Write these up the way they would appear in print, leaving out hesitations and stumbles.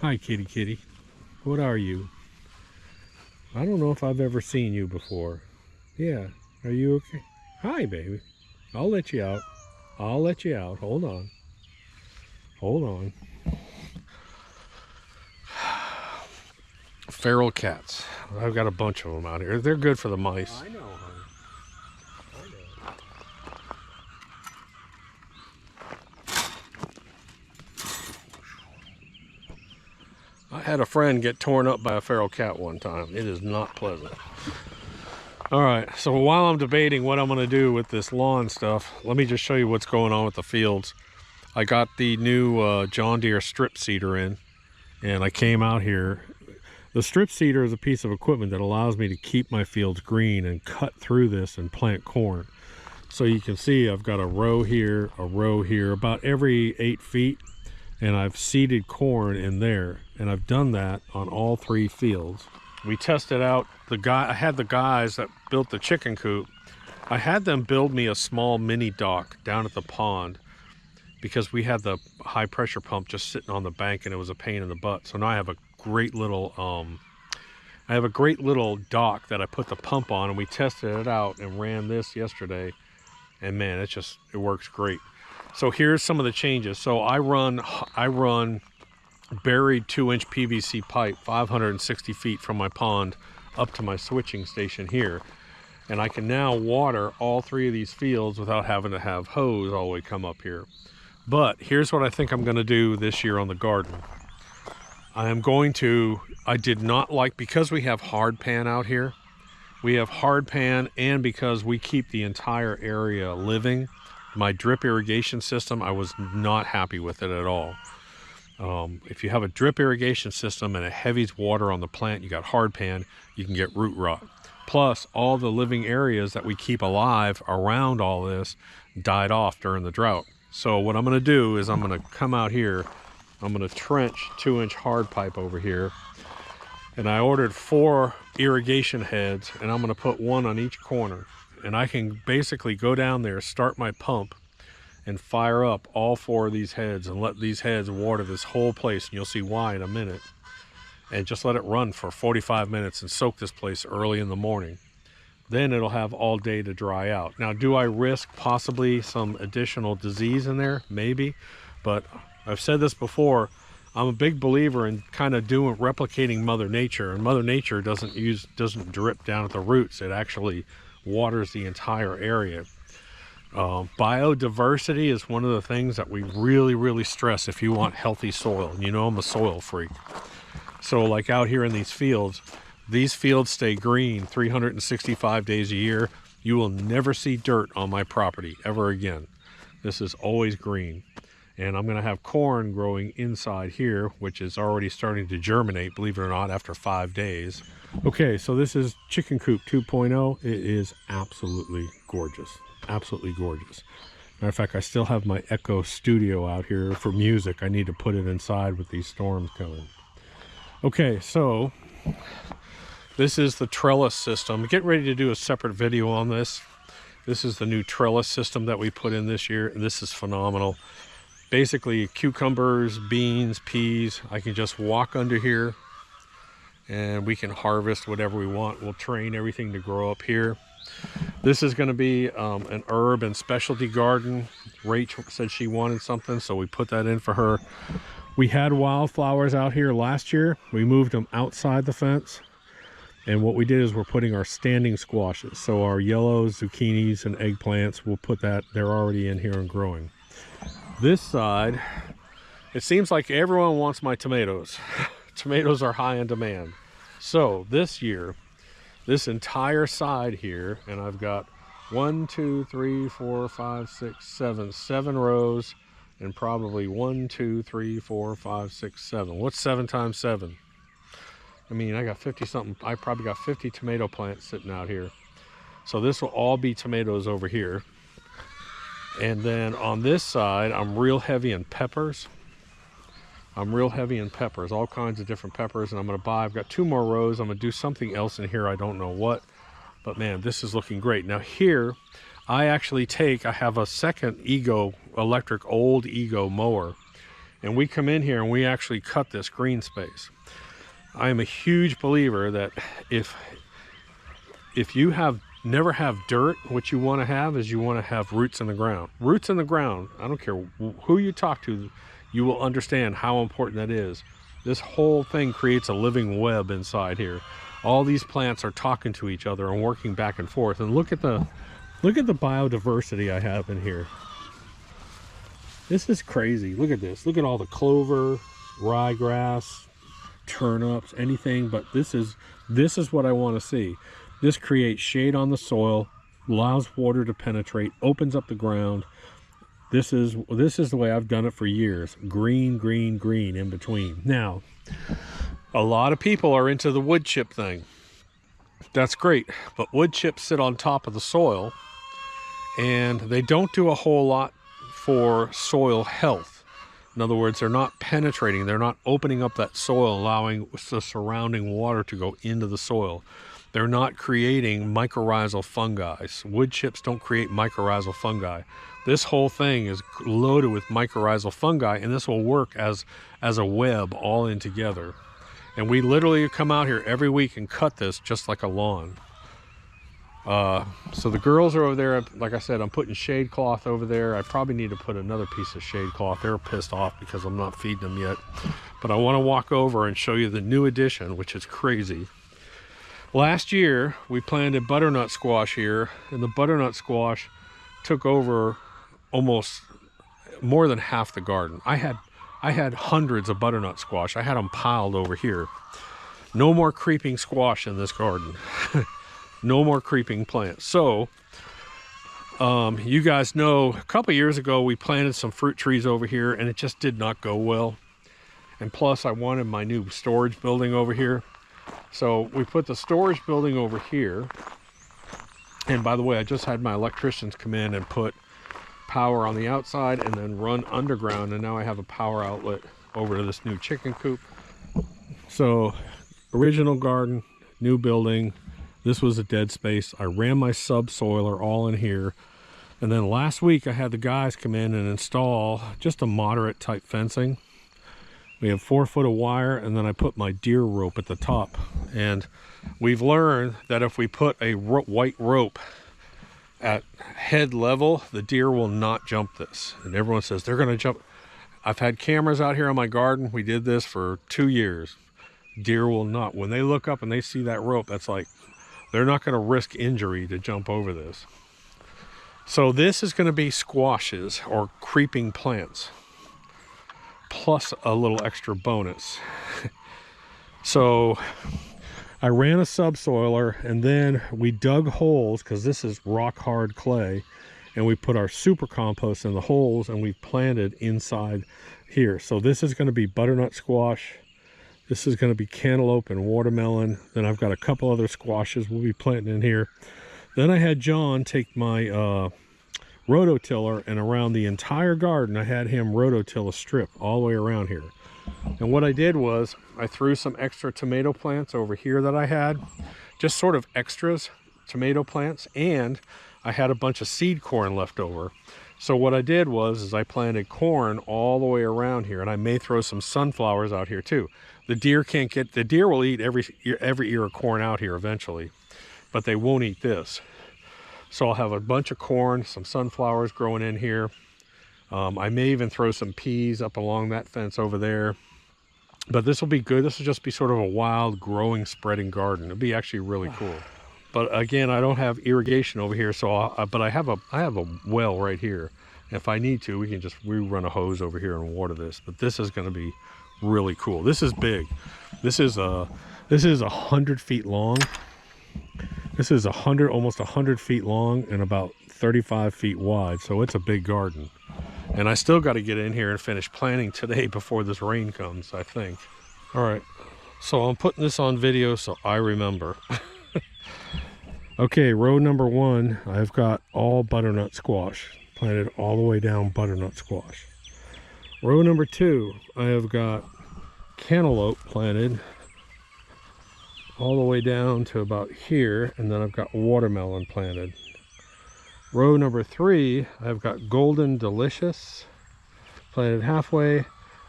Hi, kitty kitty. What are you? I don't know if I've ever seen you before. Yeah. Are you okay? Hi, baby. I'll let you out. I'll let you out. Hold on. Hold on. Feral cats. I've got a bunch of them out here. They're good for the mice. I know, honey. I know. I had a friend get torn up by a feral cat one time. It is not pleasant. All right, so while I'm debating what I'm going to do with this lawn stuff, let me just show you what's going on with the fields. I got the new John Deere strip seeder in, and I came out here. The strip seeder is a piece of equipment that allows me to keep my fields green and cut through this and plant corn. So you can see I've got a row here, about every 8 feet, and I've seeded corn in there, and I've done that on all 3 fields. We tested out I had the guys that built the chicken coop. I had them build me a small mini dock down at the pond because we had the high pressure pump just sitting on the bank and it was a pain in the butt. So now I have a great little dock that I put the pump on, and we tested it out and ran this yesterday, and man, it works great. So here's some of the changes. So I run buried 2-inch PVC pipe 560 feet from my pond up to my switching station here, and I can now water all 3 of these fields without having to have hose all the way come up here. But here's what I think I'm going to do this year on the garden. I did not like, because we have hard pan out here, and because we keep the entire area living, my drip irrigation system, I was not happy with it at all. If you have a drip irrigation system and it heavies water on the plant, you got hard pan, you can get root rot. Plus, all the living areas that we keep alive around all this died off during the drought. So what I'm going to do is I'm going to come out here, I'm going to trench 2-inch hard pipe over here, and I ordered 4 irrigation heads, and I'm going to put 1 on each corner. And I can basically go down there, start my pump, and fire up all 4 of these heads and let these heads water this whole place, and you'll see why in a minute. And just let it run for 45 minutes and soak this place early in the morning. Then it'll have all day to dry out. Now, do I risk possibly some additional disease in there? Maybe, but I've said this before, I'm a big believer in kind of replicating Mother Nature, and Mother Nature doesn't drip down at the roots. It actually waters the entire area. Biodiversity is one of the things that we really stress if you want healthy soil. And you know I'm a soil freak. So like out here in these fields stay green 365 days a year. You will never see dirt on my property ever again. This is always green. And I'm going to have corn growing inside here, which is already starting to germinate, believe it or not, after 5 days. Okay, so this is Chicken Coop 2.0. It is absolutely gorgeous. Absolutely gorgeous. Matter of fact, I still have my Echo Studio out here for music. I need to put it inside with these storms coming. Okay, so this is the trellis system. Get ready to do a separate video on this. This is the new trellis system that we put in this year, and this is phenomenal. Basically, cucumbers, beans, peas, I can just walk under here and we can harvest whatever we want. We'll train everything to grow up here. This is going to be an herb and specialty garden. Rachel said she wanted something, so we put that in for her. We had wildflowers out here last year. We moved them outside the fence. And what we did is we're putting our standing squashes. So our yellows, zucchinis, and eggplants, we'll put that, they're already in here and growing. This side, it seems like everyone wants my tomatoes. Tomatoes are high in demand. So this year, this entire side here, and I've got 1, 2, 3, 4, 5, 6, 7 rows, and probably 1, 2, 3, 4, 5, 6, 7. What's 7 times 7? I mean, I got 50 something. I probably got 50 tomato plants sitting out here. So this will all be tomatoes over here. And then on this side, I'm real heavy in peppers. All kinds of different peppers. And I'm going to I've got 2 more rows. I'm going to do something else in here. I don't know what. But man, this is looking great. Now here, I have a second old Ego mower. And we come in here and we actually cut this green space. I am a huge believer that if you never have dirt, what you want to have is you want to have roots in the ground. Roots in the ground, I don't care who you talk to, you will understand how important that is. This whole thing creates a living web inside here. All these plants are talking to each other and working back and forth. And look at the biodiversity I have in here. This is crazy. Look at this. Look at all the clover, ryegrass, turnips, anything. But this is what I want to see. This creates shade on the soil, allows water to penetrate, opens up the ground. This is the way I've done it for years. Green, green, green in between. Now, a lot of people are into the wood chip thing. That's great, but wood chips sit on top of the soil and they don't do a whole lot for soil health. In other words, they're not penetrating, they're not opening up that soil, allowing the surrounding water to go into the soil. They're not creating mycorrhizal fungi. Wood chips don't create mycorrhizal fungi. This whole thing is loaded with mycorrhizal fungi, and this will work as a web all in together. And we literally come out here every week and cut this just like a lawn. So the girls are over there. Like I said, I'm putting shade cloth over there. I probably need to put another piece of shade cloth. They're pissed off because I'm not feeding them yet. But I want to walk over and show you the new addition, which is crazy. Last year, we planted butternut squash here, and the butternut squash took over almost more than half the garden. I had hundreds of butternut squash. I had them piled over here. No more creeping squash in this garden. No more creeping plants. So, you guys know, a couple years ago, we planted some fruit trees over here, and it just did not go well. And plus, I wanted my new storage building over here. So we put the storage building over here. And by the way, I just had my electricians come in and put power on the outside and then run underground. And now I have a power outlet over to this new chicken coop. So original garden, new building. This was a dead space. I ran my subsoiler all in here. And then last week I had the guys come in and install just a moderate type fencing. We have 4 foot of wire, and then I put my deer rope at the top. And we've learned that if we put a white rope at head level, the deer will not jump this. And everyone says they're going to jump. I've had cameras out here on my garden. We did this for 2 years. Deer will not. When they look up and they see that rope, that's like, they're not going to risk injury to jump over this. So this is going to be squashes or creeping plants, plus a little extra bonus. So I ran a subsoiler, and then we dug holes, because this is rock hard clay, and we put our super compost in the holes, and we planted inside here. So this is going to be butternut squash, this is going to be cantaloupe and watermelon, then I've got a couple other squashes we'll be planting in here. Then I had John take my rototiller, and around the entire garden I had him rototill a strip all the way around here. And what I did was I threw some extra tomato plants over here that I had, just sort of extras, tomato plants, and I had a bunch of seed corn left over. So what I did was I planted corn all the way around here, and I may throw some sunflowers out here too. The deer can't get, the deer will eat every ear of corn out here eventually, but they won't eat this. So I'll have a bunch of corn, some sunflowers growing in here. I may even throw some peas up along that fence over there. But this will be good. This will just be sort of a wild, growing, spreading garden. It'll be actually really cool. But again, I don't have irrigation over here, so but I have a well right here. If I need to, we run a hose over here and water this. But this is going to be really cool. This is big. This is 100 feet long. This is almost 100 feet long and about 35 feet wide. So it's a big garden. And I still got to get in here and finish planting today before this rain comes, I think. All right, so I'm putting this on video so I remember. Okay, row number 1, I've got all butternut squash, planted all the way down butternut squash. Row number 2, I have got cantaloupe planted all the way down to about here, and then I've got watermelon planted. Row number 3, I've got Golden Delicious planted halfway.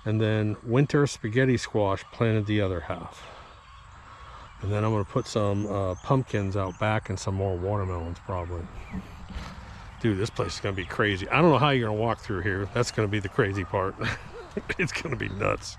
And then winter spaghetti squash planted the other half. And then I'm going to put some pumpkins out back and some more watermelons probably. Dude, this place is going to be crazy. I don't know how you're going to walk through here. That's going to be the crazy part. It's going to be nuts.